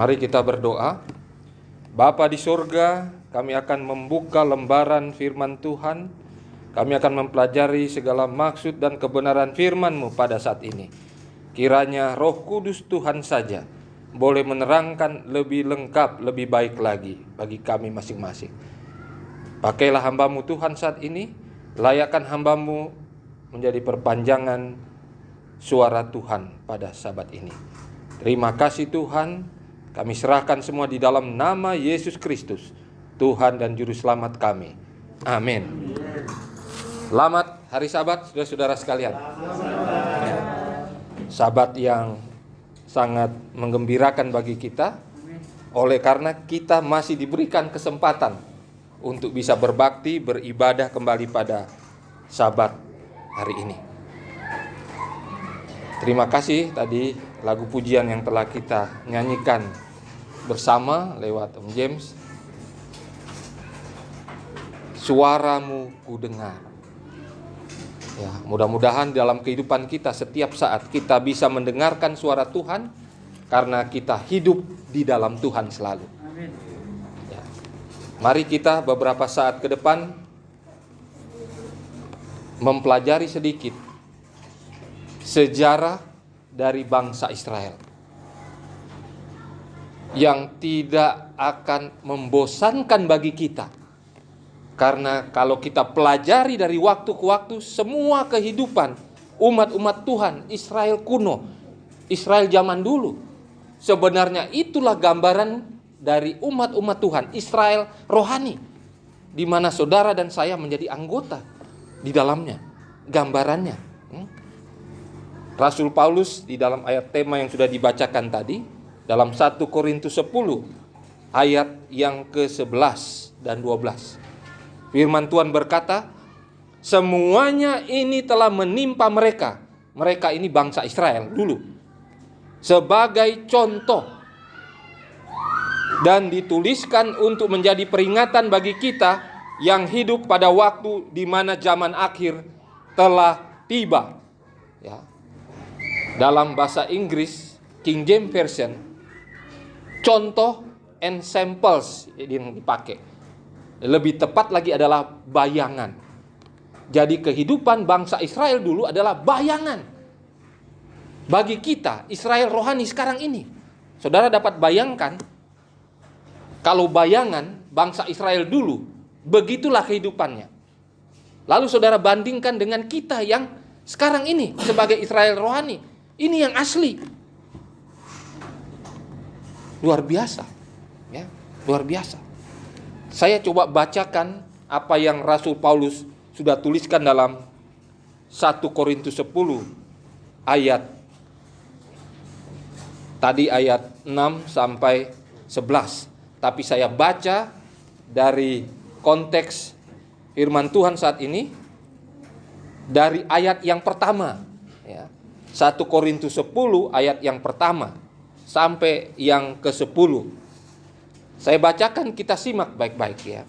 Mari kita berdoa. Bapa di surga, kami akan membuka lembaran firman Tuhan. Kami akan mempelajari segala maksud dan kebenaran firman-Mu pada saat ini. Kiranya Roh Kudus Tuhan saja boleh menerangkan lebih lengkap, lebih baik lagi bagi kami masing-masing. Pakailah hamba-Mu Tuhan saat ini, layakkan hamba-Mu menjadi perpanjangan suara Tuhan pada sabat ini. Terima kasih Tuhan. Kami serahkan semua di dalam nama Yesus Kristus, Tuhan dan Juru Selamat kami. Amin. Selamat hari Sabat, saudara-saudara sekalian. Sabat yang sangat menggembirakan bagi kita, oleh karena kita masih diberikan kesempatan untuk bisa berbakti, beribadah kembali pada Sabat hari ini. Terima kasih tadi lagu pujian yang telah kita nyanyikan bersama lewat Om James. Suaramu ku dengar. Ya, mudah-mudahan dalam kehidupan kita setiap saat kita bisa mendengarkan suara Tuhan, karena kita hidup di dalam Tuhan selalu. Ya. Mari kita beberapa saat ke depan mempelajari sedikit sejarah dari bangsa Israel yang tidak akan membosankan bagi kita. Karena kalau kita pelajari dari waktu ke waktu, semua kehidupan umat-umat Tuhan Israel kuno, Israel zaman dulu, sebenarnya itulah gambaran dari umat-umat Tuhan Israel rohani, di mana saudara dan saya menjadi anggota di dalamnya, gambarannya. Rasul Paulus di dalam ayat tema yang sudah dibacakan tadi, dalam 1 Korintus 10 ayat yang ke-11 dan 12. Firman Tuhan berkata, semuanya ini telah menimpa mereka. Mereka ini bangsa Israel dulu, sebagai contoh, dan dituliskan untuk menjadi peringatan bagi kita yang hidup pada waktu di mana zaman akhir telah tiba. Ya. Dalam bahasa Inggris, King James Version, contoh and samples yang dipakai. Lebih tepat lagi adalah bayangan. Jadi kehidupan bangsa Israel dulu adalah bayangan bagi kita, Israel rohani sekarang ini. Saudara dapat bayangkan, kalau bayangan bangsa Israel dulu, begitulah kehidupannya. Lalu saudara bandingkan dengan kita yang sekarang ini sebagai Israel rohani. Ini yang asli. Luar biasa. Ya, luar biasa. Saya coba bacakan apa yang Rasul Paulus sudah tuliskan dalam 1 Korintus 10 ayat tadi ayat 6 sampai 11. Tapi saya baca dari konteks firman Tuhan saat ini dari ayat yang pertama, ya. 1 Korintus 10 ayat yang pertama sampai yang ke-10. Saya bacakan, kita simak baik-baik ya.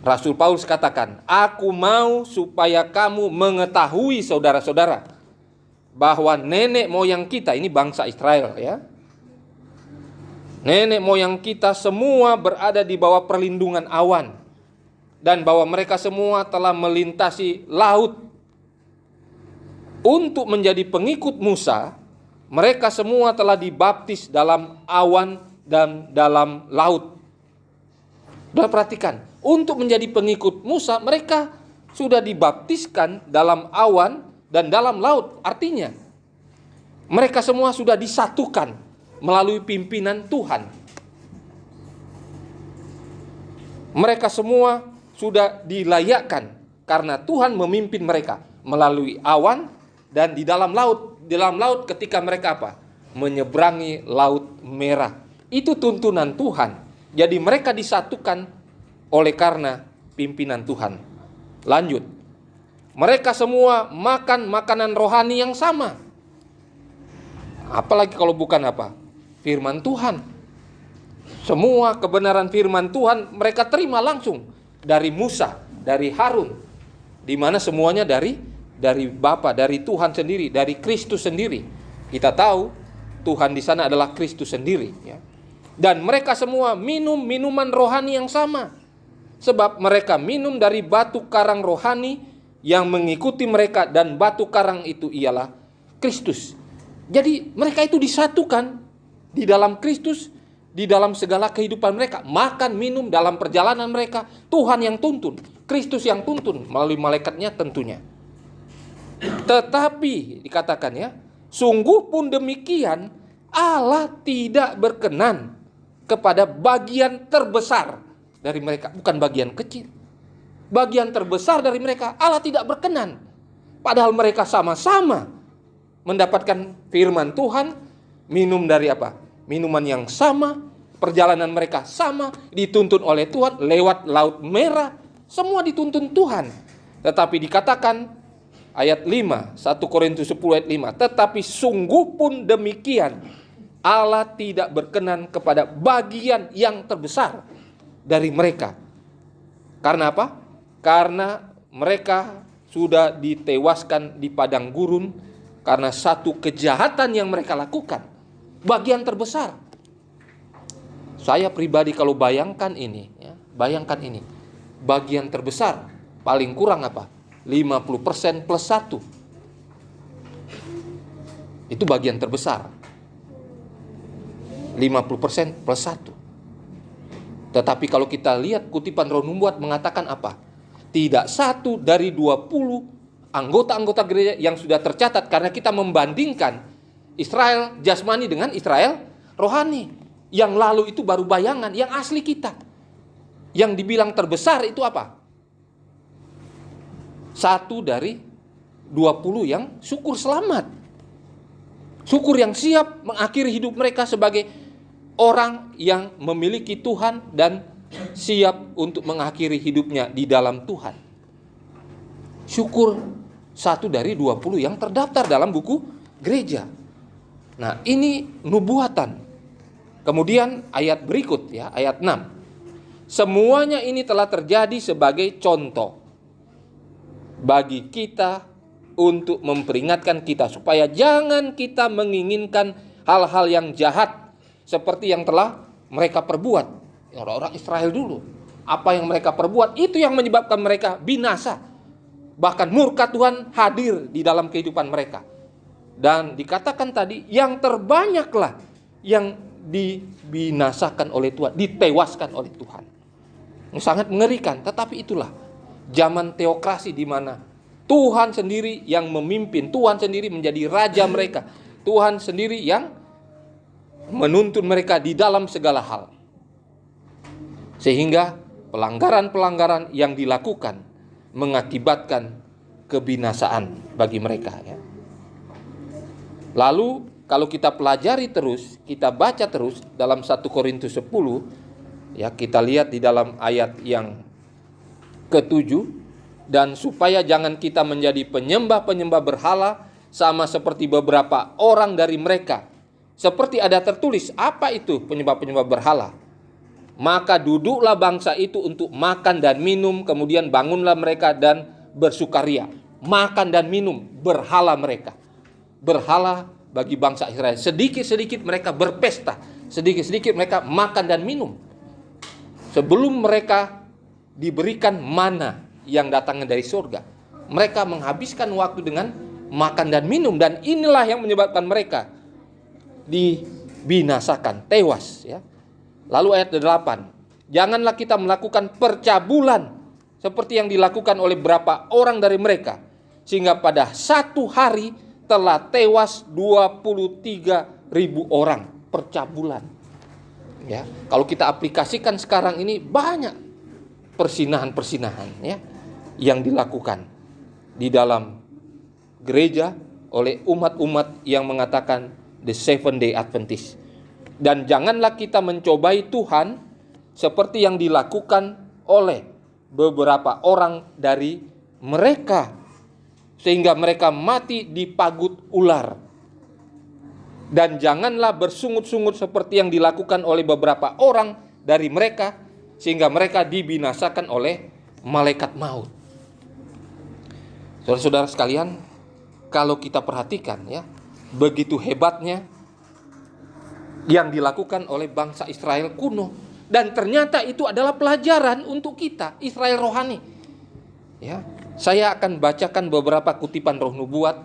Rasul Paulus katakan, aku mau supaya kamu mengetahui saudara-saudara, bahwa nenek moyang kita, ini bangsa Israel ya, nenek moyang kita semua berada di bawah perlindungan awan, dan bahwa mereka semua telah melintasi laut untuk menjadi pengikut Musa. Mereka semua telah dibaptis dalam awan dan dalam laut. Sudah perhatikan, untuk menjadi pengikut Musa mereka sudah dibaptiskan dalam awan dan dalam laut. Artinya mereka semua sudah disatukan melalui pimpinan Tuhan. Mereka semua sudah dilayakkan karena Tuhan memimpin mereka melalui awan dan di dalam laut. Di dalam laut ketika mereka apa? Menyeberangi Laut Merah. Itu tuntunan Tuhan. Jadi mereka disatukan oleh karena pimpinan Tuhan. Lanjut. Mereka semua makan makanan rohani yang sama. Apalagi kalau bukan apa? Firman Tuhan. Semua kebenaran firman Tuhan mereka terima langsung dari Musa, dari Harun. Di mana semuanya dari Bapa, dari Tuhan sendiri, dari Kristus sendiri. Kita tahu Tuhan di sana adalah Kristus sendiri, ya. Dan mereka semua minum minuman rohani yang sama, sebab mereka minum dari batu karang rohani yang mengikuti mereka, dan batu karang itu ialah Kristus. Jadi mereka itu disatukan di dalam Kristus, di dalam segala kehidupan mereka. Makan, minum dalam perjalanan mereka, Tuhan yang tuntun, Kristus yang tuntun melalui malaikatnya tentunya. Tetapi dikatakan, ya, sungguh pun demikian, Allah tidak berkenan kepada bagian terbesar dari mereka, bukan bagian kecil. Bagian terbesar dari mereka Allah tidak berkenan. Padahal mereka sama-sama mendapatkan firman Tuhan, minum dari apa? Minuman yang sama, perjalanan mereka sama, dituntun oleh Tuhan lewat Laut Merah, semua dituntun Tuhan. Tetapi dikatakan ayat 5, 1 Korintus 10 ayat 5, tetapi sungguh pun demikian, Allah tidak berkenan kepada bagian yang terbesar dari mereka. Karena apa? Karena mereka sudah ditewaskan di padang gurun karena satu kejahatan yang mereka lakukan. Bagian terbesar. Saya pribadi kalau bayangkan ini, ya, bayangkan ini. Bagian terbesar paling kurang apa? 50% plus 1. Itu bagian terbesar. 50% plus 1. Tetapi kalau kita lihat kutipan Roh Nubuat mengatakan apa? Tidak satu dari 20 anggota-anggota gereja yang sudah tercatat, karena kita membandingkan Israel jasmani dengan Israel rohani. Yang lalu itu baru bayangan, yang asli kita. Yang dibilang terbesar itu apa? 1 dari 20 yang syukur selamat. Syukur yang siap mengakhiri hidup mereka sebagai orang yang memiliki Tuhan dan siap untuk mengakhiri hidupnya di dalam Tuhan. Syukur 1 dari 20 yang terdaftar dalam buku gereja. Nah, ini nubuatan. Kemudian ayat berikut, ya, ayat 6. Semuanya ini telah terjadi sebagai contoh bagi kita untuk memperingatkan kita supaya jangan kita menginginkan hal-hal yang jahat seperti yang telah mereka perbuat. Orang-orang Israel dulu, apa yang mereka perbuat itu yang menyebabkan mereka binasa. Bahkan murka Tuhan hadir di dalam kehidupan mereka. Dan dikatakan tadi, yang terbanyaklah yang dibinasakan oleh Tuhan, ditewaskan oleh Tuhan. Ini sangat mengerikan, tetapi itulah zaman teokrasi di mana Tuhan sendiri yang memimpin, Tuhan sendiri menjadi raja mereka, Tuhan sendiri yang menuntun mereka di dalam segala hal. Sehingga pelanggaran-pelanggaran yang dilakukan mengakibatkan kebinasaan bagi mereka, ya. Lalu kalau kita pelajari terus, kita baca terus dalam 1 Korintus 10, ya, kita lihat di dalam ayat yang ke-7, dan supaya jangan kita menjadi penyembah-penyembah berhala sama seperti beberapa orang dari mereka. Seperti ada tertulis, apa itu penyembah-penyembah berhala? Maka duduklah bangsa itu untuk makan dan minum, kemudian bangunlah mereka dan bersukaria. Makan dan minum berhala mereka. Berhala bagi bangsa Israel. Sedikit-sedikit mereka berpesta, sedikit-sedikit mereka makan dan minum. Sebelum mereka diberikan mana yang datangnya dari surga, mereka menghabiskan waktu dengan makan dan minum, dan inilah yang menyebabkan mereka dibinasakan, tewas, ya. Lalu ayat 8, janganlah kita melakukan percabulan seperti yang dilakukan oleh beberapa orang dari mereka, sehingga pada satu hari telah tewas 23.000 orang. Percabulan, ya. Kalau kita aplikasikan sekarang ini, banyak persinahan-persinahan, ya, yang dilakukan di dalam gereja oleh umat-umat yang mengatakan the Seventh Day Adventist. Dan janganlah kita mencobai Tuhan seperti yang dilakukan oleh beberapa orang dari mereka, sehingga mereka mati dipagut ular. Dan janganlah bersungut-sungut seperti yang dilakukan oleh beberapa orang dari mereka, sehingga mereka dibinasakan oleh malaikat maut. Saudara-saudara sekalian, kalau kita perhatikan, ya, begitu hebatnya yang dilakukan oleh bangsa Israel kuno. Dan ternyata itu adalah pelajaran untuk kita, Israel rohani. Ya, saya akan bacakan beberapa kutipan roh nubuat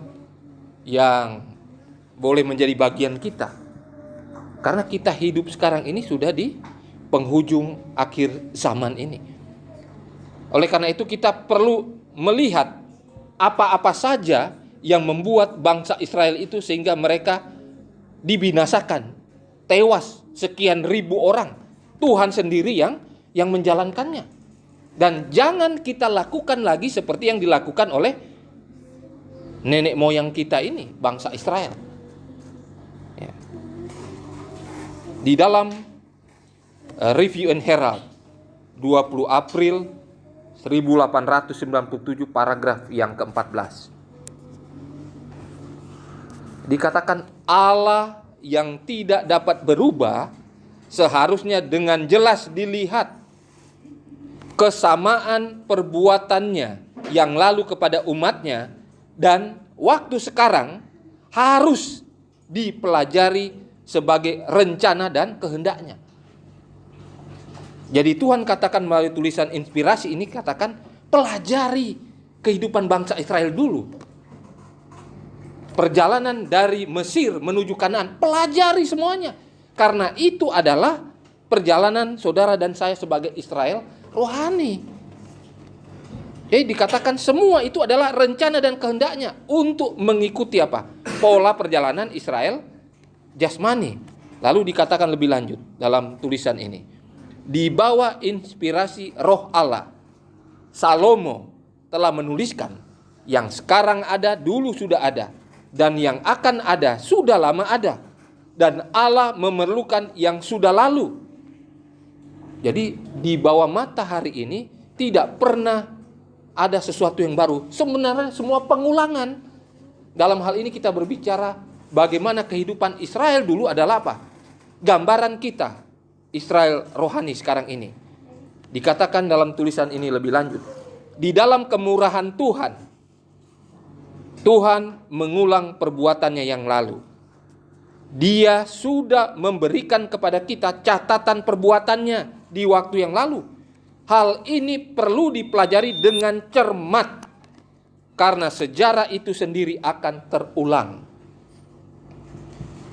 yang boleh menjadi bagian kita. Karena kita hidup sekarang ini sudah di penghujung akhir zaman ini. Oleh karena itu kita perlu melihat apa-apa saja yang membuat bangsa Israel itu sehingga mereka dibinasakan, tewas sekian ribu orang. Tuhan sendiri yang menjalankannya. Dan jangan kita lakukan lagi seperti yang dilakukan oleh nenek moyang kita ini, bangsa Israel. Ya. Di dalam Review and Herald 20 April 1897 paragraf yang ke-14. Dikatakan Allah yang tidak dapat berubah seharusnya dengan jelas dilihat kesamaan perbuatannya yang lalu kepada umatnya dan waktu sekarang harus dipelajari sebagai rencana dan kehendaknya. Jadi Tuhan katakan melalui tulisan inspirasi ini, katakan pelajari kehidupan bangsa Israel dulu. Perjalanan dari Mesir menuju Kanaan, pelajari semuanya. Karena itu adalah perjalanan saudara dan saya sebagai Israel rohani. Jadi dikatakan semua itu adalah rencana dan kehendaknya untuk mengikuti apa? Pola perjalanan Israel jasmani. Lalu dikatakan lebih lanjut dalam tulisan ini. Di bawah inspirasi roh Allah, Salomo telah menuliskan yang sekarang ada dulu sudah ada, dan yang akan ada sudah lama ada, dan Allah memerlukan yang sudah lalu. Jadi di bawah matahari ini tidak pernah ada sesuatu yang baru. Sebenarnya semua pengulangan. Dalam hal ini kita berbicara bagaimana kehidupan Israel dulu adalah apa? Gambaran kita Israel rohani sekarang ini. Dikatakan dalam tulisan ini lebih lanjut. Di dalam kemurahan Tuhan, Tuhan mengulang perbuatannya yang lalu. Dia sudah memberikan kepada kita catatan perbuatannya di waktu yang lalu. Hal ini perlu dipelajari dengan cermat, karena sejarah itu sendiri akan terulang.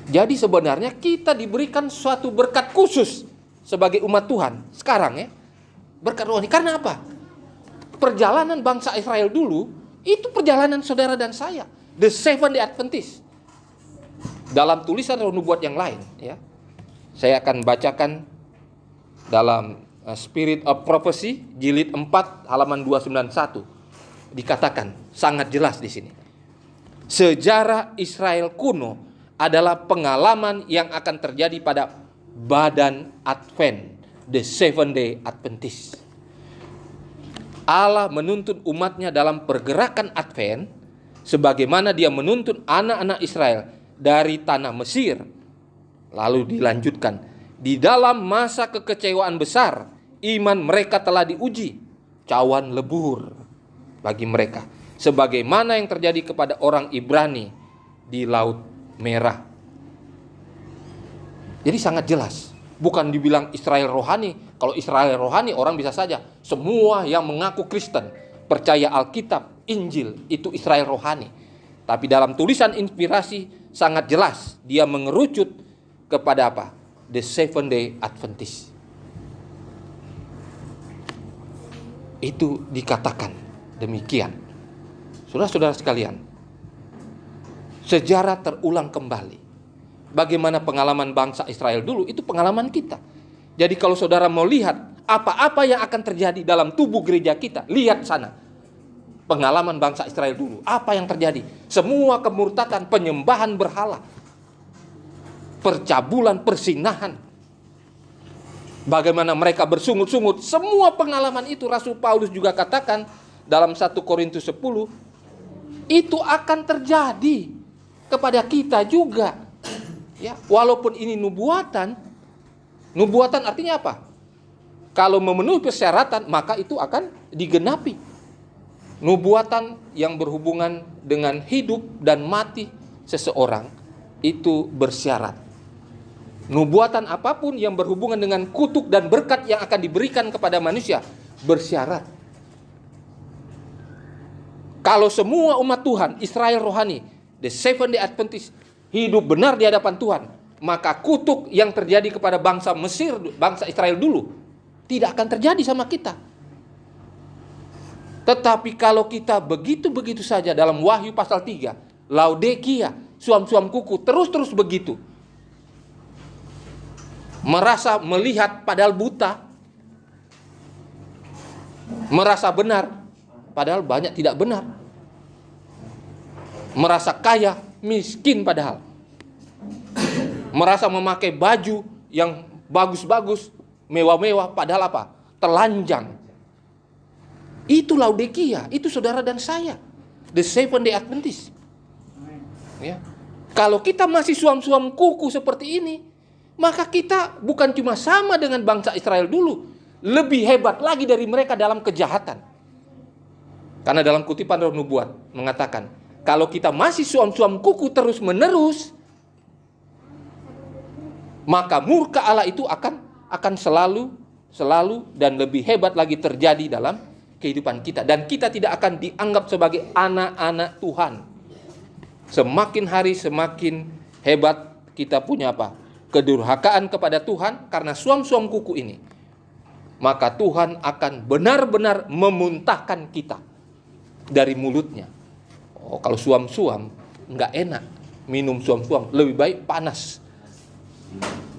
Jadi sebenarnya kita diberikan suatu berkat khusus sebagai umat Tuhan sekarang ya. Berkat rohani. Karena apa? Perjalanan bangsa Israel dulu itu perjalanan saudara dan saya, the Seventh-day Adventist. Dalam tulisan roh nubuat yang lain ya. Saya akan bacakan dalam Spirit of Prophecy jilid 4 halaman 291. Dikatakan sangat jelas di sini. Sejarah Israel kuno adalah pengalaman yang akan terjadi pada badan Advent, the Seventh-day Adventist. Allah menuntun umatnya dalam pergerakan Advent sebagaimana dia menuntun anak-anak Israel dari tanah Mesir. Lalu dilanjutkan, di dalam masa kekecewaan besar, iman mereka telah diuji, cawan lebur bagi mereka, sebagaimana yang terjadi kepada orang Ibrani di Laut Merah. Jadi sangat jelas, bukan dibilang Israel rohani. Kalau Israel rohani orang bisa saja, semua yang mengaku Kristen, percaya Alkitab, Injil, itu Israel rohani. Tapi dalam tulisan inspirasi sangat jelas, dia mengerucut kepada apa? The Seventh-day Adventist. Itu dikatakan demikian. Saudara-saudara sekalian, sejarah terulang kembali. Bagaimana pengalaman bangsa Israel dulu, itu pengalaman kita. Jadi kalau saudara mau lihat apa-apa yang akan terjadi dalam tubuh gereja kita, lihat sana. Pengalaman bangsa Israel dulu, apa yang terjadi? Semua kemurtadan, penyembahan berhala, percabulan, persinahan. Bagaimana mereka bersungut-sungut, semua pengalaman itu Rasul Paulus juga katakan dalam 1 Korintus 10, itu akan terjadi kepada kita juga. Ya, walaupun ini nubuatan artinya apa? Kalau memenuhi persyaratan, maka itu akan digenapi. Nubuatan yang berhubungan dengan hidup dan mati seseorang itu bersyarat. Nubuatan apapun yang berhubungan dengan kutuk dan berkat yang akan diberikan kepada manusia bersyarat. Kalau semua umat Tuhan, Israel rohani, the Seventh Day Adventist, hidup benar di hadapan Tuhan, maka kutuk yang terjadi kepada bangsa Mesir, bangsa Israel dulu, tidak akan terjadi sama kita. Tetapi kalau kita begitu-begitu saja dalam Wahyu pasal 3, Laodikia, suam-suam kuku, terus-terus begitu, merasa melihat padahal buta, merasa benar padahal banyak tidak benar, merasa kaya miskin padahal, merasa memakai baju yang bagus-bagus, mewah-mewah padahal apa? Telanjang. Itu Laodikia, itu saudara dan saya, the Seventh Day Adventist. Ya. Kalau kita masih suam-suam kuku seperti ini, maka kita bukan cuma sama dengan bangsa Israel dulu, lebih hebat lagi dari mereka dalam kejahatan. Karena dalam kutipan Roh Nubuat mengatakan, kalau kita masih suam-suam kuku terus-menerus, maka murka Allah itu akan selalu dan lebih hebat lagi terjadi dalam kehidupan kita. Dan kita tidak akan dianggap sebagai anak-anak Tuhan. Semakin hari semakin hebat kita punya apa? Kedurhakaan kepada Tuhan karena suam-suam kuku ini. Maka Tuhan akan benar-benar memuntahkan kita dari mulutnya. Oh, kalau suam-suam nggak enak. Minum suam-suam lebih baik panas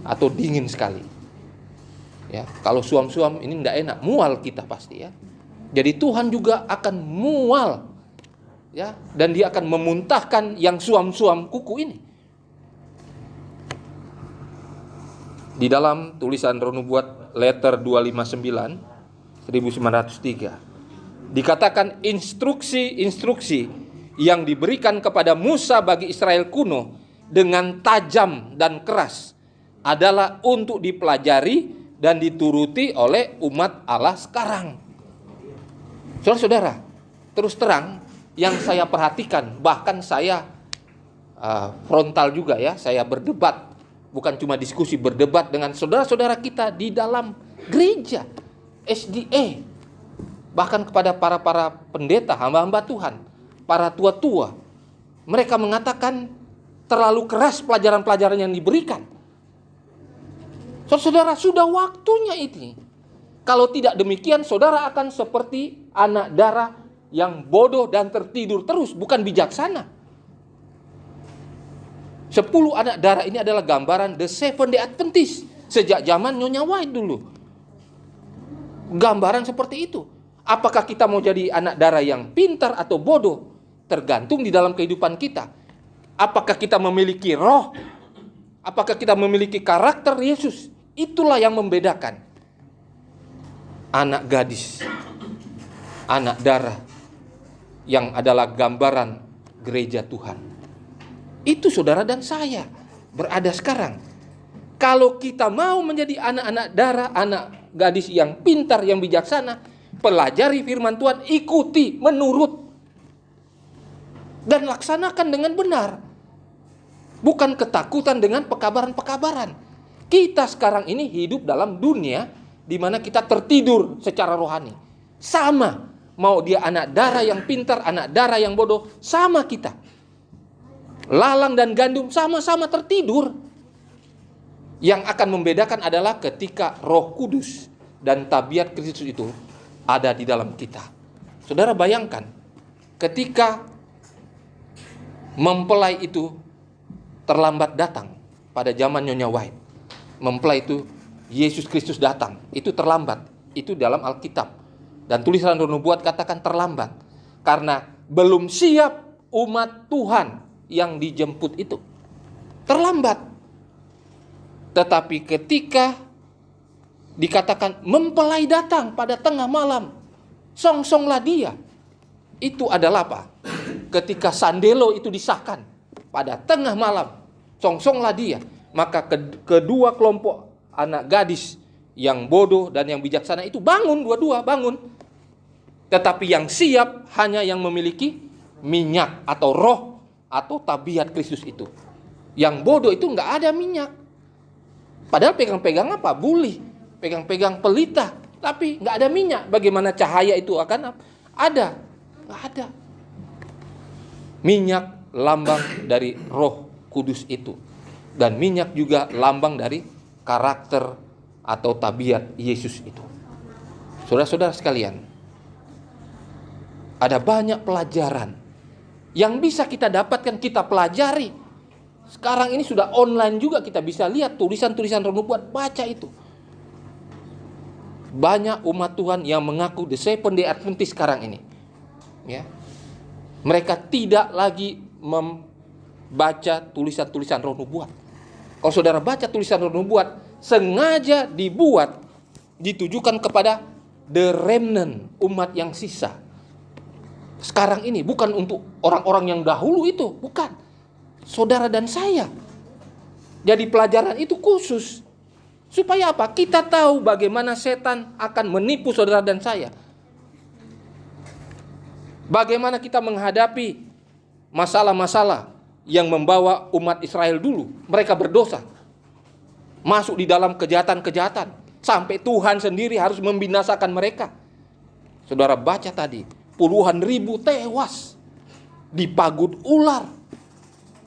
atau dingin sekali. Ya, kalau suam-suam ini nggak enak, mual kita pasti ya. Jadi Tuhan juga akan mual, ya, dan Dia akan memuntahkan yang suam-suam kuku ini. Di dalam tulisan Roh Nubuat letter 259 1903 dikatakan instruksi-instruksi yang diberikan kepada Musa bagi Israel kuno dengan tajam dan keras adalah untuk dipelajari dan dituruti oleh umat Allah sekarang. Saudara-saudara, terus terang yang saya perhatikan, bahkan saya frontal juga ya, saya berdebat, bukan cuma diskusi, berdebat dengan saudara-saudara kita di dalam gereja, SDA, bahkan kepada para pendeta, hamba-hamba Tuhan, para tua-tua. Mereka mengatakan terlalu keras pelajaran-pelajaran yang diberikan. Saudara, sudah waktunya ini. Kalau tidak demikian, saudara akan seperti anak dara yang bodoh dan tertidur terus, bukan bijaksana. 10 anak dara ini adalah gambaran the Seventh Day Adventist sejak zaman Nyonya White dulu. Gambaran seperti itu. Apakah kita mau jadi anak dara yang pintar atau bodoh? Tergantung di dalam kehidupan kita. Apakah kita memiliki roh? Apakah kita memiliki karakter Yesus? Itulah yang membedakan anak gadis, anak dara yang adalah gambaran gereja Tuhan. Itu saudara dan saya berada sekarang. Kalau kita mau menjadi anak-anak dara, anak gadis yang pintar, yang bijaksana, pelajari firman Tuhan, ikuti, menurut, dan laksanakan dengan benar. Bukan ketakutan dengan pekabaran-pekabaran. Kita sekarang ini hidup dalam dunia di mana kita tertidur secara rohani. Sama, mau dia anak dara yang pintar, anak dara yang bodoh, sama kita. Lalang dan gandum sama-sama tertidur. Yang akan membedakan adalah ketika Roh Kudus dan tabiat Kristus itu ada di dalam kita. Saudara bayangkan, ketika mempelai itu terlambat datang pada zaman Nyonya White. Mempelai itu Yesus Kristus datang, itu terlambat. Itu dalam Alkitab. Dan tulisan Roh Nubuat katakan terlambat. Karena belum siap umat Tuhan yang dijemput itu. Terlambat. Tetapi ketika dikatakan mempelai datang pada tengah malam, songsonglah dia. Itu adalah apa? Ketika sandelo itu disahkan pada tengah malam, songsonglah dia. Maka kedua kelompok anak gadis yang bodoh dan yang bijaksana itu bangun, dua-dua bangun. Tetapi yang siap hanya yang memiliki minyak atau roh atau tabiat Kristus itu. Yang bodoh itu nggak ada minyak. Padahal pegang-pegang apa? Buli, pegang-pegang pelita, tapi nggak ada minyak. Bagaimana cahaya itu akan ada? Nggak ada. Minyak lambang dari Roh Kudus itu, dan minyak juga lambang dari karakter atau tabiat Yesus itu. Saudara-saudara sekalian, ada banyak pelajaran yang bisa kita dapatkan, kita pelajari. Sekarang ini sudah online juga, kita bisa lihat tulisan-tulisan Roh Nubuat, baca itu. Banyak umat Tuhan yang mengaku The Seventh Day Adventist sekarang ini, ya, mereka tidak lagi membaca tulisan-tulisan Roh Nubuat. Kalau saudara baca tulisan Roh Nubuat, sengaja dibuat, ditujukan kepada the remnant, umat yang sisa. Sekarang ini bukan untuk orang-orang yang dahulu itu, bukan. Saudara dan saya. Jadi pelajaran itu khusus. Supaya apa? Kita tahu bagaimana setan akan menipu saudara dan saya. Bagaimana kita menghadapi masalah-masalah yang membawa umat Israel dulu. Mereka berdosa, masuk di dalam kejahatan-kejahatan, sampai Tuhan sendiri harus membinasakan mereka. Saudara baca tadi, puluhan ribu tewas dipagut ular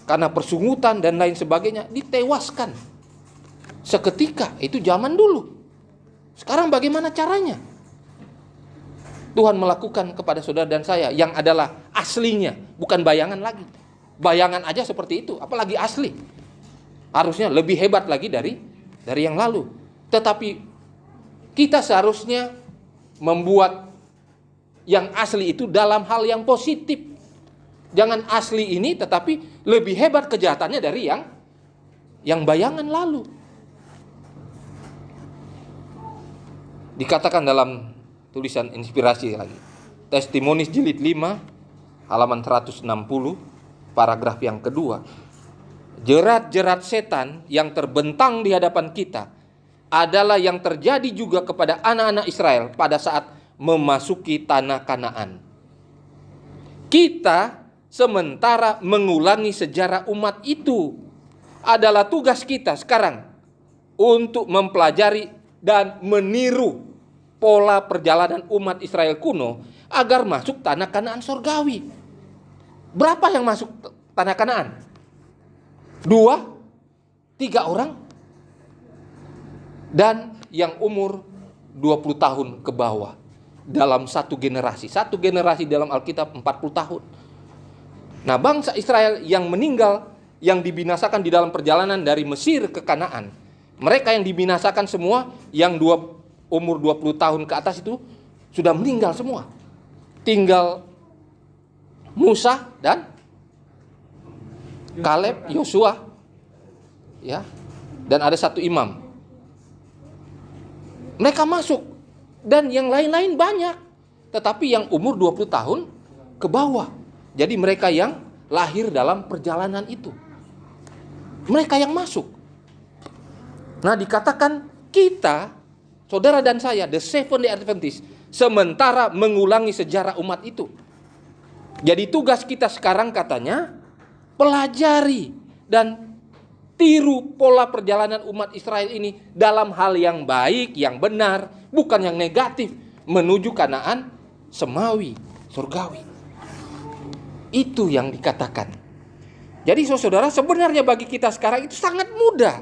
karena persungutan dan lain sebagainya, ditewaskan seketika. Itu zaman dulu. Sekarang bagaimana caranya? Tuhan melakukan kepada saudara dan saya yang adalah aslinya, bukan bayangan lagi. Bayangan aja seperti itu, apalagi asli. Harusnya lebih hebat lagi dari yang lalu. Tetapi kita seharusnya membuat yang asli itu dalam hal yang positif. Jangan asli ini tetapi lebih hebat kejahatannya dari yang bayangan lalu. Dikatakan dalam tulisan inspirasi lagi, Testimonies jilid 5 halaman 160, paragraf yang kedua, jerat-jerat setan yang terbentang di hadapan kita adalah yang terjadi juga kepada anak-anak Israel pada saat memasuki tanah Kanaan. Kita sementara mengulangi sejarah umat itu. Adalah tugas kita sekarang untuk mempelajari dan meniru pola perjalanan umat Israel kuno agar masuk tanah Kanaan surgawi. Berapa yang masuk tanah Kanaan? 2, 3 orang. Dan yang umur 20 tahun ke bawah. Dalam satu generasi. Satu generasi dalam Alkitab 40 tahun. Nah, bangsa Israel yang meninggal, yang dibinasakan di dalam perjalanan dari Mesir ke Kanaan, mereka yang dibinasakan semua, yang umur 20 tahun ke atas itu sudah meninggal semua. Tinggal Musa dan Kaleb, Yosua, ya, dan ada satu imam. Mereka masuk, dan yang lain-lain banyak, tetapi yang umur 20 tahun ke bawah. Jadi mereka yang lahir dalam perjalanan itu, mereka yang masuk. Nah, dikatakan kita, saudara dan saya, The Seventh Day Adventist, sementara mengulangi sejarah umat itu. Jadi tugas kita sekarang katanya, pelajari dan tiru pola perjalanan umat Israel ini dalam hal yang baik, yang benar, bukan yang negatif, menuju Kanaan semawi, surgawi. Itu yang dikatakan. Jadi saudara, sebenarnya bagi kita sekarang itu sangat mudah.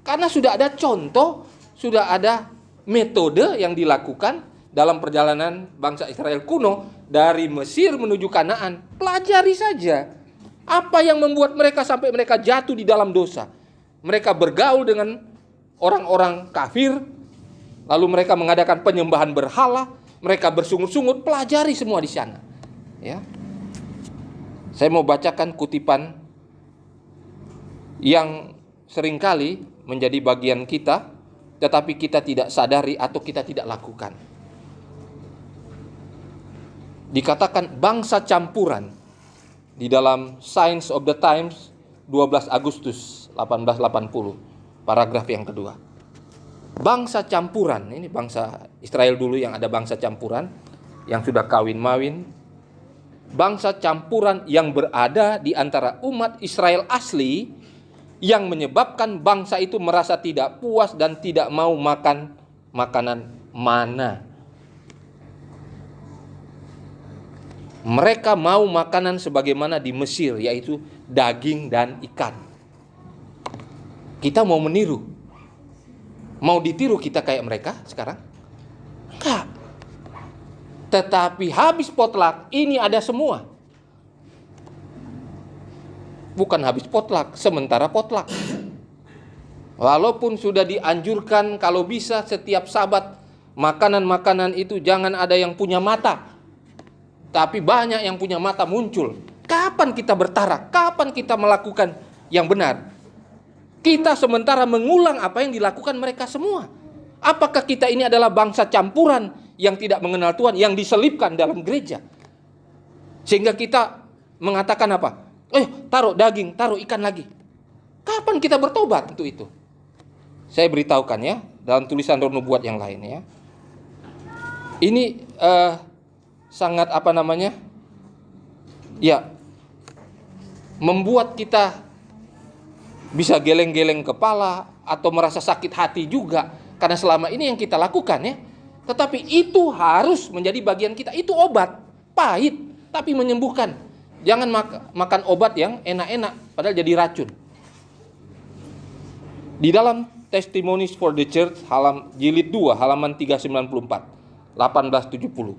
Karena sudah ada contoh, sudah ada metode yang dilakukan dalam perjalanan bangsa Israel kuno dari Mesir menuju Kanaan. Pelajari saja. Apa yang membuat mereka sampai mereka jatuh di dalam dosa? Mereka bergaul dengan orang-orang kafir, lalu mereka mengadakan penyembahan berhala, mereka bersungut-sungut. Pelajari semua di sana. Ya. Saya mau bacakan kutipan yang seringkali menjadi bagian kita, tetapi kita tidak sadari atau kita tidak lakukan. Dikatakan bangsa campuran di dalam Signs of the Times 12 Agustus 1880, paragraf yang kedua. Bangsa campuran, ini bangsa Israel dulu yang ada bangsa campuran, yang sudah kawin-mawin. Bangsa campuran yang berada di antara umat Israel asli yang menyebabkan bangsa itu merasa tidak puas dan tidak mau makan makanan mana. Mereka mau makanan sebagaimana di Mesir, yaitu daging dan ikan. Kita mau meniru? Mau ditiru kita kayak mereka sekarang? Enggak. Tetapi habis potluck, ini ada semua. Bukan habis potluck, sementara potluck. Walaupun sudah dianjurkan kalau bisa setiap Sabat makanan-makanan itu jangan ada yang punya mata. Tapi banyak yang punya mata muncul. Kapan kita bertarak? Kapan kita melakukan yang benar? Kita sementara mengulang apa yang dilakukan mereka semua. Apakah kita ini adalah bangsa campuran yang tidak mengenal Tuhan, yang diselipkan dalam gereja? Sehingga kita mengatakan apa? Taruh daging, taruh ikan lagi. Kapan kita bertobat untuk itu? Saya beritahukan ya, dalam tulisan Roh Nubuat yang lain ya. Ini sangat membuat kita bisa geleng-geleng kepala atau merasa sakit hati juga, karena selama ini yang kita lakukan ya. Tetapi itu harus menjadi bagian kita. Itu obat pahit tapi menyembuhkan. Jangan makan obat yang enak-enak padahal jadi racun. Di dalam Testimonies for the Church jilid 2 halaman 394 1870.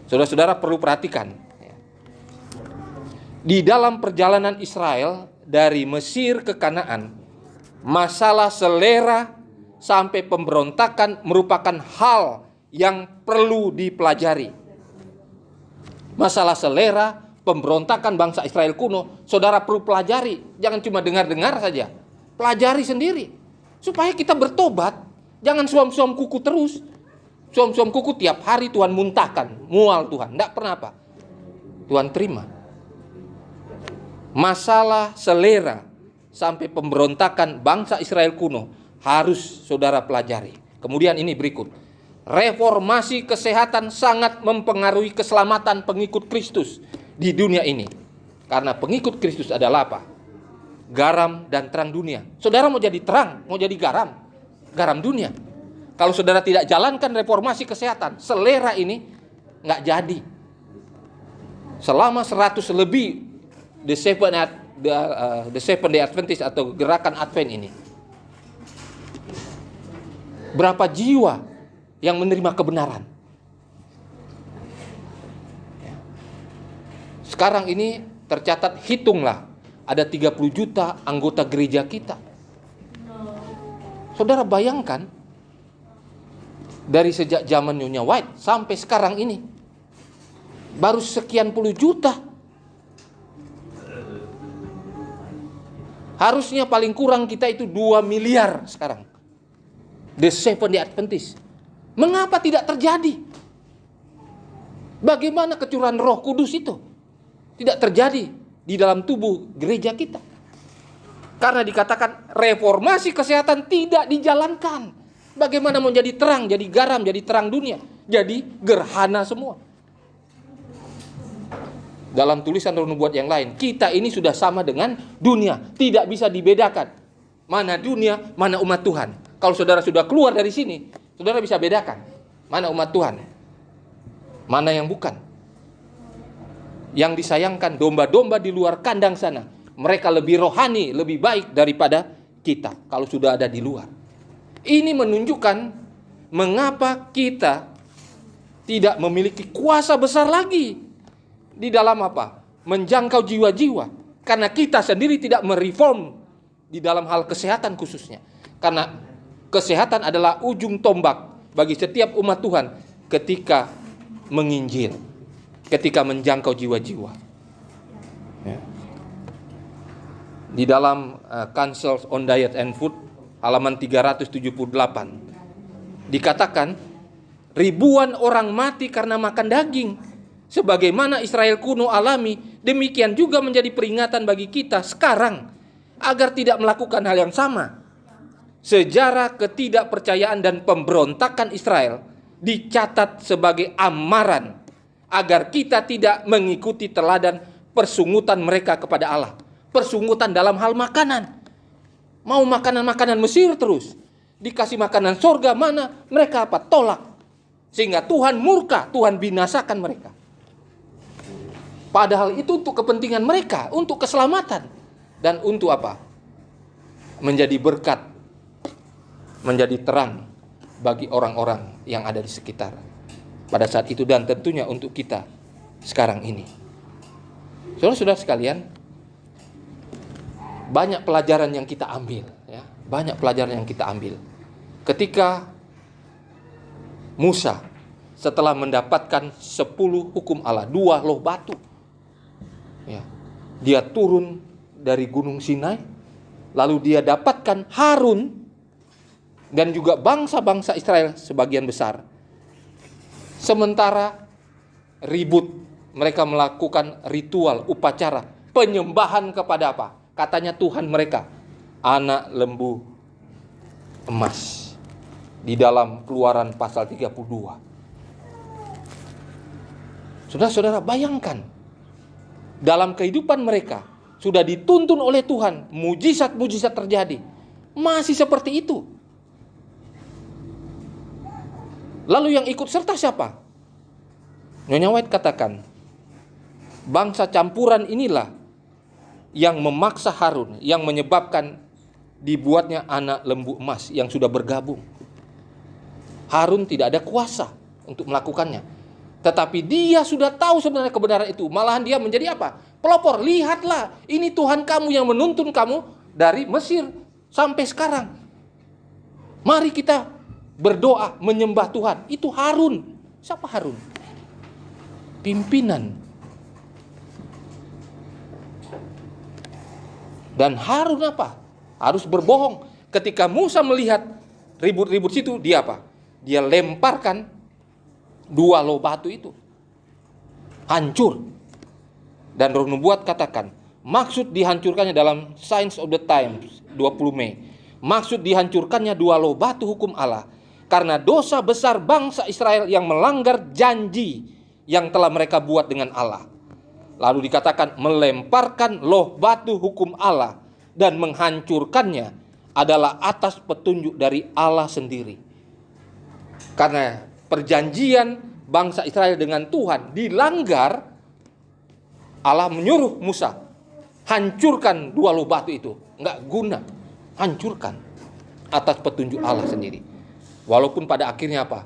Saudara-saudara perlu perhatikan. Di dalam perjalanan Israel dari Mesir ke Kanaan, masalah selera sampai pemberontakan merupakan hal yang perlu dipelajari. Masalah selera, pemberontakan bangsa Israel kuno, saudara perlu pelajari. Jangan cuma dengar-dengar saja. Pelajari sendiri. Supaya kita bertobat. Jangan suam-suam kuku terus. Suam-suam kuku tiap hari Tuhan muntahkan, mual Tuhan. Tidak pernah apa. Tuhan terima. Masalah selera sampai pemberontakan bangsa Israel kuno harus saudara pelajari. Kemudian ini berikut. Reformasi kesehatan sangat mempengaruhi keselamatan pengikut Kristus di dunia ini. Karena pengikut Kristus adalah apa? Garam dan terang dunia. Saudara mau jadi terang, mau jadi garam. Garam dunia. Kalau saudara tidak jalankan reformasi kesehatan, selera ini nggak jadi. Selama 100 lebih The Seventh Day Adventist atau gerakan Advent ini, berapa jiwa yang menerima kebenaran? Sekarang ini tercatat, hitunglah, ada 30 juta anggota gereja kita. Saudara bayangkan, dari sejak zaman Nyonya White sampai sekarang ini baru sekian puluh juta. Harusnya paling kurang kita itu 2 miliar sekarang. The Seventh Day Adventist. Mengapa tidak terjadi? Bagaimana kecurahan Roh Kudus itu tidak terjadi di dalam tubuh gereja kita? Karena dikatakan reformasi kesehatan tidak dijalankan. Bagaimana mau jadi terang, jadi garam, jadi terang dunia, jadi gerhana semua. Dalam tulisan Roh Nubuat yang lain, kita ini sudah sama dengan dunia, tidak bisa dibedakan mana dunia, mana umat Tuhan. Kalau saudara sudah keluar dari sini, saudara bisa bedakan mana umat Tuhan, mana yang bukan. Yang disayangkan domba-domba di luar kandang sana, mereka lebih rohani, lebih baik daripada kita kalau sudah ada di luar. Ini menunjukkan mengapa kita tidak memiliki kuasa besar lagi di dalam apa? Menjangkau jiwa-jiwa. Karena kita sendiri tidak mereform di dalam hal kesehatan khususnya. Karena kesehatan adalah ujung tombak bagi setiap umat Tuhan ketika menginjil, ketika menjangkau jiwa-jiwa. Ya. Di dalam Counsels on Diet and Food halaman 378 dikatakan, ribuan orang mati karena makan daging. Sebagaimana Israel kuno alami, demikian juga menjadi peringatan bagi kita sekarang agar tidak melakukan hal yang sama. Sejarah ketidakpercayaan dan pemberontakan Israel dicatat sebagai amaran agar kita tidak mengikuti teladan persungutan mereka kepada Allah. Persungutan dalam hal makanan. Mau makanan-makanan Mesir terus. Dikasih makanan surga mana? Mereka apa? Tolak. Sehingga Tuhan murka, Tuhan binasakan mereka. Padahal itu untuk kepentingan mereka, untuk keselamatan. Dan untuk apa? Menjadi berkat, menjadi terang bagi orang-orang yang ada di sekitar. Pada saat itu dan tentunya untuk kita sekarang ini. Saudara-saudara sekalian, banyak pelajaran yang kita ambil. Ya, banyak pelajaran yang kita ambil. Ketika Musa setelah mendapatkan 10 hukum Allah, 2 loh batu. Ya, dia turun dari Gunung Sinai, lalu dia dapatkan Harun dan juga bangsa-bangsa Israel sebagian besar. Sementara ribut, mereka melakukan ritual, upacara, penyembahan kepada apa? Katanya Tuhan mereka, anak lembu emas. Di dalam Keluaran pasal 32. Saudara-saudara bayangkan, dalam kehidupan mereka sudah dituntun oleh Tuhan, mujizat-mujizat terjadi, masih seperti itu. Lalu yang ikut serta siapa? Nyonya White katakan, bangsa campuran inilah yang memaksa Harun, yang menyebabkan dibuatnya anak lembu emas yang sudah bergabung. Harun tidak ada kuasa untuk melakukannya. Tetapi dia sudah tahu sebenarnya kebenaran itu. Malahan dia menjadi apa? Pelopor. Lihatlah, ini Tuhan kamu yang menuntun kamu dari Mesir sampai sekarang. Mari kita berdoa menyembah Tuhan. Itu Harun. Siapa Harun? Pimpinan. Dan Harun apa? Harus berbohong. Ketika Musa melihat ribut-ribut situ, dia apa? Dia lemparkan 2 loh batu itu. Hancur. Dan Roh Nubuat katakan, maksud dihancurkannya dalam Signs of the Times 20 Mei. Maksud dihancurkannya 2 loh batu hukum Allah karena dosa besar bangsa Israel yang melanggar janji yang telah mereka buat dengan Allah. Lalu dikatakan melemparkan loh batu hukum Allah dan menghancurkannya adalah atas petunjuk dari Allah sendiri. Karena perjanjian bangsa Israel dengan Tuhan dilanggar, Allah menyuruh Musa, hancurkan 2 loh batu itu. Enggak guna, hancurkan atas petunjuk Allah sendiri. Walaupun pada akhirnya apa?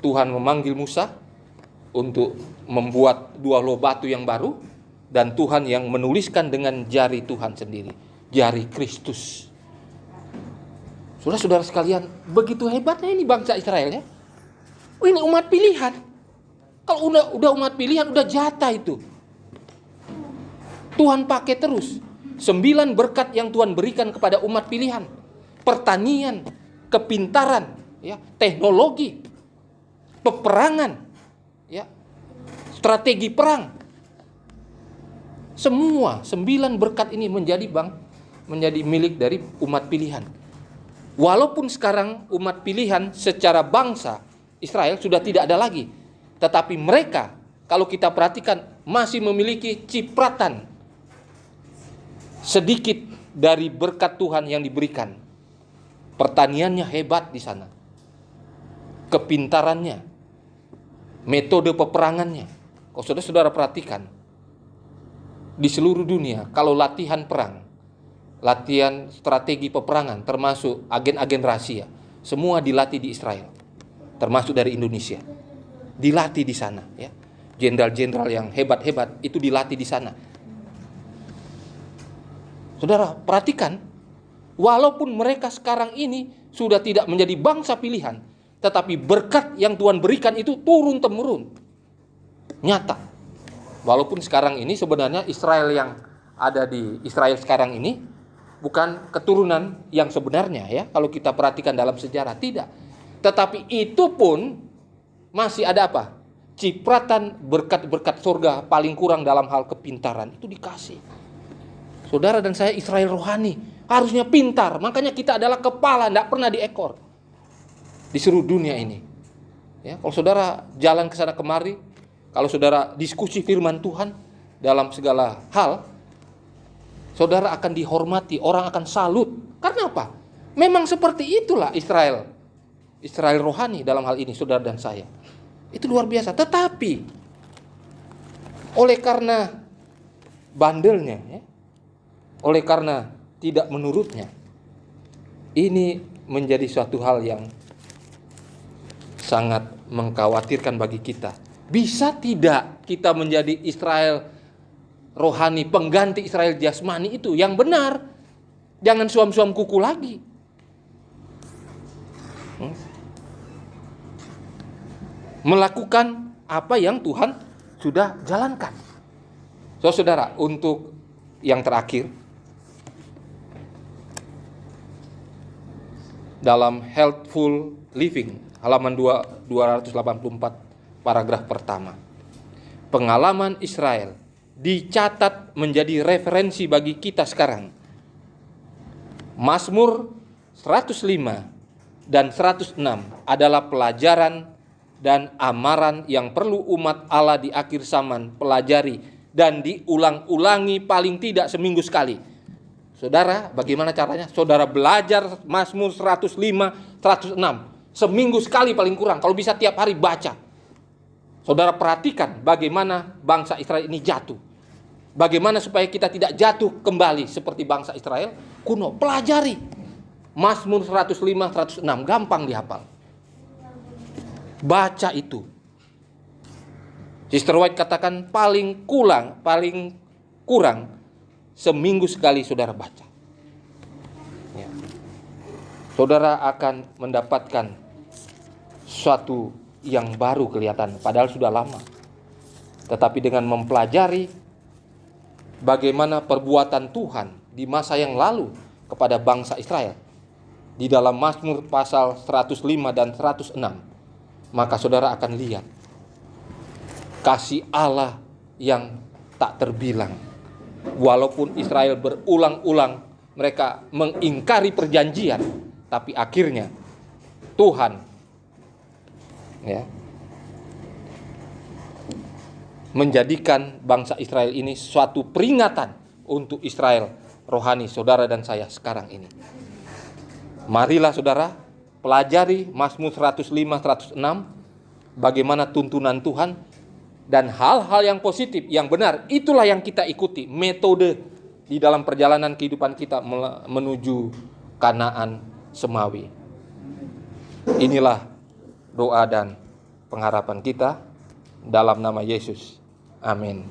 Tuhan memanggil Musa untuk membuat 2 loh batu yang baru, dan Tuhan yang menuliskan dengan jari Tuhan sendiri, jari Kristus. Saudara-saudara sekalian, begitu hebatnya ini bangsa Israel ya. Ini umat pilihan. Kalau udah umat pilihan, udah jatah itu. Tuhan pakai terus. 9 berkat yang Tuhan berikan kepada umat pilihan. Pertanian, kepintaran, ya, teknologi, peperangan, ya, strategi perang. Semua 9 berkat ini menjadi milik dari umat pilihan. Walaupun sekarang umat pilihan secara bangsa Israel sudah tidak ada lagi, tetapi mereka kalau kita perhatikan masih memiliki cipratan sedikit dari berkat Tuhan yang diberikan. Pertaniannya hebat di sana, kepintarannya, metode peperangannya. Kalau saudara perhatikan di seluruh dunia, kalau latihan perang, latihan strategi peperangan, termasuk agen-agen rahasia, semua dilatih di Israel, termasuk dari Indonesia, dilatih di sana. Ya, jenderal-jenderal yang hebat-hebat itu dilatih di sana. Saudara perhatikan, walaupun mereka sekarang ini sudah tidak menjadi bangsa pilihan, tetapi berkat yang Tuhan berikan itu turun-temurun, nyata. Walaupun sekarang ini sebenarnya Israel yang ada di Israel sekarang ini bukan keturunan yang sebenarnya, ya, kalau kita perhatikan dalam sejarah, tidak. Tetapi itu pun masih ada apa? Cipratan berkat-berkat surga, paling kurang dalam hal kepintaran itu dikasih. Saudara dan saya Israel rohani, harusnya pintar. Makanya kita adalah kepala, tidak pernah diekor di seluruh dunia ini. Ya, kalau saudara jalan ke sana kemari, kalau saudara diskusi firman Tuhan dalam segala hal, saudara akan dihormati, orang akan salut. Karena apa? Memang seperti itulah Israel rohani dalam hal ini, saudara dan saya. Itu luar biasa. Tetapi oleh karena bandelnya, ya, oleh karena tidak menurutnya, ini menjadi suatu hal yang sangat mengkhawatirkan bagi kita. Bisa tidak kita menjadi Israel rohani, pengganti Israel jasmani itu yang benar? Jangan suam-suam kuku lagi. Melakukan apa yang Tuhan sudah jalankan. Saudara, untuk yang terakhir, dalam Healthful Living, halaman 284, paragraf pertama. Pengalaman Israel dicatat menjadi referensi bagi kita sekarang. Mazmur 105 dan 106 adalah pelajaran dan amaran yang perlu umat Allah di akhir zaman pelajari dan diulang-ulangi paling tidak seminggu sekali. Saudara, bagaimana caranya? Saudara belajar Mazmur 105, 106 seminggu sekali paling kurang. Kalau bisa tiap hari baca. Saudara perhatikan bagaimana bangsa Israel ini jatuh. Bagaimana supaya kita tidak jatuh kembali seperti bangsa Israel kuno. Pelajari Mazmur 105, 106, gampang dihafal. Baca itu. Sister White katakan paling kurang seminggu sekali saudara baca. Ya. Saudara akan mendapatkan suatu yang baru kelihatan, padahal sudah lama. Tetapi dengan mempelajari bagaimana perbuatan Tuhan di masa yang lalu kepada bangsa Israel di dalam Mazmur pasal 105 dan 106, maka saudara akan lihat kasih Allah yang tak terbilang. Walaupun Israel berulang-ulang mereka mengingkari perjanjian, tapi akhirnya Tuhan menjadikan bangsa Israel ini suatu peringatan untuk Israel rohani saudara dan saya sekarang ini. Marilah saudara pelajari Mazmur 105, 106, bagaimana tuntunan Tuhan dan hal-hal yang positif, yang benar, itulah yang kita ikuti, metode di dalam perjalanan kehidupan kita menuju Kanaan Semawi. Inilah doa dan pengharapan kita dalam nama Yesus. Amin.